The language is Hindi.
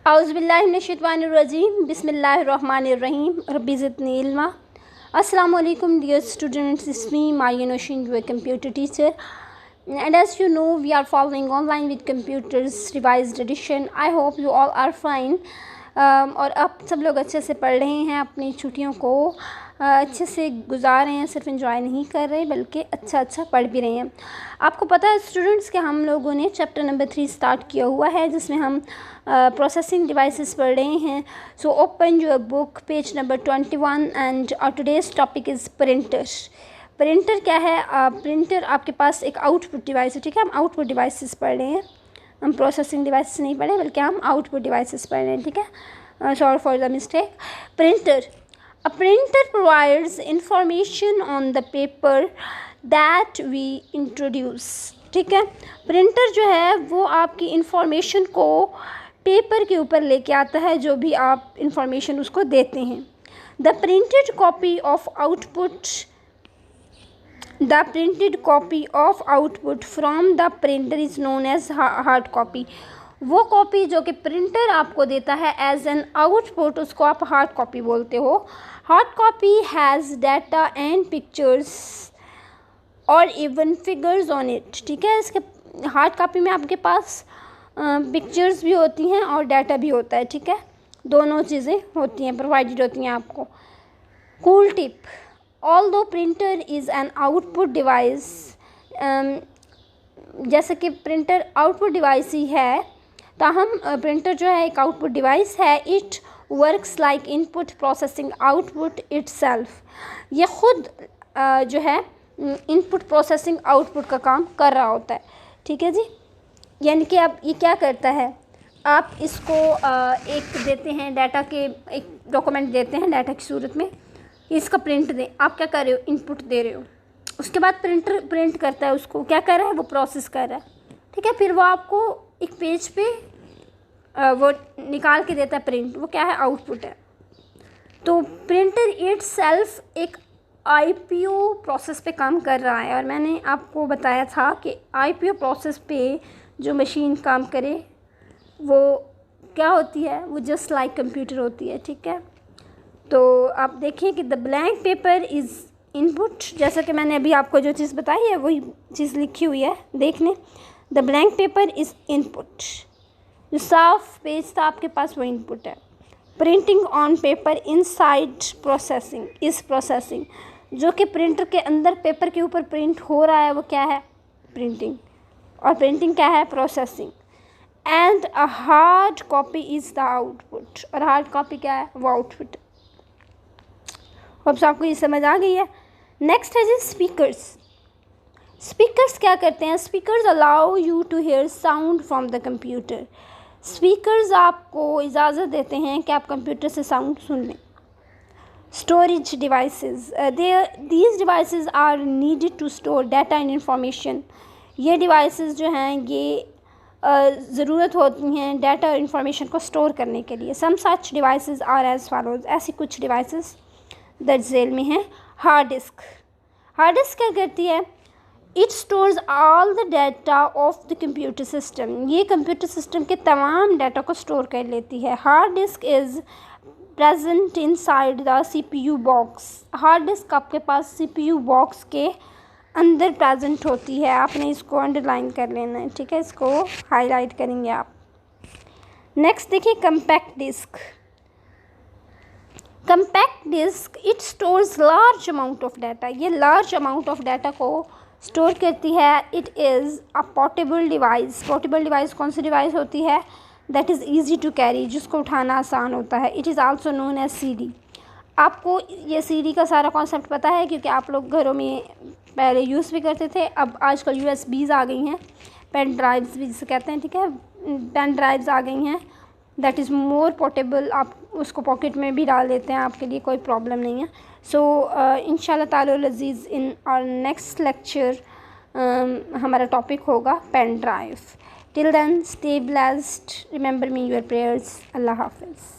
औज़ुबिल्लाहिमिनश्शैतानिर्रजीम बिस्मिल्लाहिर्रहमानिर्रहीम रब्बी ज़िदनी इल्मा। अस्सलाम वालेकुम dear students, it's me Maria Nosheen, your computer teacher, and as you know we are following online with computers revised edition. I hope you all are fine. और अब सब लोग अच्छे से पढ़ रहे हैं, अपनी छुट्टियों को अच्छे से गुजार रहे हैं, सिर्फ एंजॉय नहीं कर रहे बल्कि अच्छा पढ़ भी रहे हैं। आपको पता है स्टूडेंट्स कि हम लोगों ने चैप्टर नंबर 3 स्टार्ट किया हुआ है जिसमें हम प्रोसेसिंग डिवाइसेस पढ़ रहे हैं। So open your book page number 21 and today's topic is printer. Printer क्या है? प्रिंटर आपके पास एक आउटपुट डिवाइस है, ठीक है। हम आउटपुट डिवाइसेस पढ़ रहे हैं, हम प्रोसेसिंग डिवाइसेस नहीं पढ़े बल्कि हम आउटपुट डिवाइसेस पढ़ रहे हैं, ठीक है। Sorry for the mistake. Printer, a printer provides information on the paper that we introduce, ठीक है। प्रिंटर जो है वो आपकी इंफॉर्मेशन को पेपर के ऊपर लेके आता है, जो भी आप इंफॉर्मेशन उसको देते हैं। The printed copy of output from the printer is known as hard copy. वो कॉपी जो कि प्रिंटर आपको देता है एज एन आउटपुट, उसको आप हार्ड कॉपी बोलते हो। Hard copy has data and pictures और इवन फिगर्स ऑन इट, ठीक है। इसके हार्ड कॉपी में आपके पास पिक्चर्स भी होती हैं और डाटा भी होता है, ठीक है। दोनों चीज़ें होती हैं, प्रोवाइडेड होती हैं आपको। Cool tip, although printer is an output device, जैसे कि प्रिंटर आउटपुट डिवाइस ही है, ताहम प्रिंटर जो है एक आउटपुट डिवाइस है। It works like input processing output itself, ये खुद जो है इनपुट प्रोसेसिंग आउटपुट का काम कर रहा होता है, ठीक है जी। यानी कि आप ये क्या करता है, आप इसको एक देते हैं डाटा के, एक डॉक्यूमेंट देते हैं डाटा की सूरत में, इसका प्रिंट दें। आप क्या कर रहे हो, इनपुट दे रहे हो। उसके बाद प्रिंटर प्रिंट करता है, उसको क्या कर रहा है, वो प्रोसेस कर रहा है, ठीक है। फिर वो आपको एक पेज पे वो निकाल के देता है प्रिंट, वो क्या है, आउटपुट है। तो प्रिंटर इटसेल्फ एक आईपीओ प्रोसेस पे काम कर रहा है, और मैंने आपको बताया था कि आईपीओ प्रोसेस पे जो मशीन काम करे वो क्या होती है, वो जस्ट लाइक कंप्यूटर होती है, ठीक है। तो आप देखिए कि the blank paper is input, जैसा कि मैंने अभी आपको जो चीज़ बताई है वही चीज़ लिखी हुई है, देख लें। The blank paper is input, जो साफ पेज था आपके पास वो इनपुट है। Printing on paper inside processing is processing, जो कि प्रिंटर के अंदर पेपर के ऊपर प्रिंट हो रहा है वो क्या है, प्रिंटिंग। और प्रिंटिंग क्या है, processing. And a hard copy is the output, और हार्ड कॉपी क्या है, वो आउटपुट। अब आपको ये समझ आ गई है। नेक्स्ट है जी स्पीकर्स। स्पीकर्स क्या करते हैं, speakers allow you to hear sound from the computer. Speakers आपको इजाज़त देते हैं कि आप कंप्यूटर से साउंड सुन लें। Storage devices, these devices are needed to store data and information. ये डिवाइसेस जो हैं ये ज़रूरत होती हैं डाटा और इंफॉर्मेशन को स्टोर करने के लिए। सम सच डिवाइसेस आर एज फॉलोज, ऐसी कुछ डिवाइसेस दर्ज झेल में हैं। हार्ड डिस्क, हार्ड डिस्क क्या करती है, it stores all the data of the computer system. ये कंप्यूटर सिस्टम के तमाम डाटा को स्टोर कर लेती है। Hard disk is present inside the CPU box. Hard disk आपके पास सीपीयू बॉक्स के अंदर प्रेजेंट होती है, आपने इसको अंडरलाइन कर लेना है, ठीक है। इसको हाईलाइट करेंगे आप। नेक्स्ट देखिए compact disc. Compact disc it stores large amount of data, ये लार्ज अमाउंट ऑफ डाटा को स्टोर करती है। It is a portable device. Portable device कौन सी डिवाइस होती है, that is easy to carry, जिसको उठाना आसान होता है। It is also known as CD. आपको ये सीडी का सारा कॉन्सेप्ट पता है क्योंकि आप लोग घरों में पहले यूज़ भी करते थे, अब आजकल यूएसबीज़ आ गई हैं, पेन ड्राइव्स भी जिसे कहते हैं, ठीक है। पेन ड्राइव्स आ गई हैं, दैट इज़ मोर पोर्टेबल, आप उसको पॉकेट में भी डाल देते हैं, आपके लिए कोई प्रॉब्लम नहीं है। सो इंशाल्लाह ताला अज़ीज़ इन आवर नेक्स्ट लेक्चर हमारा टॉपिक होगा pen drive. Till then stay blessed, remember me your prayers. अल्लाह हाफिज़।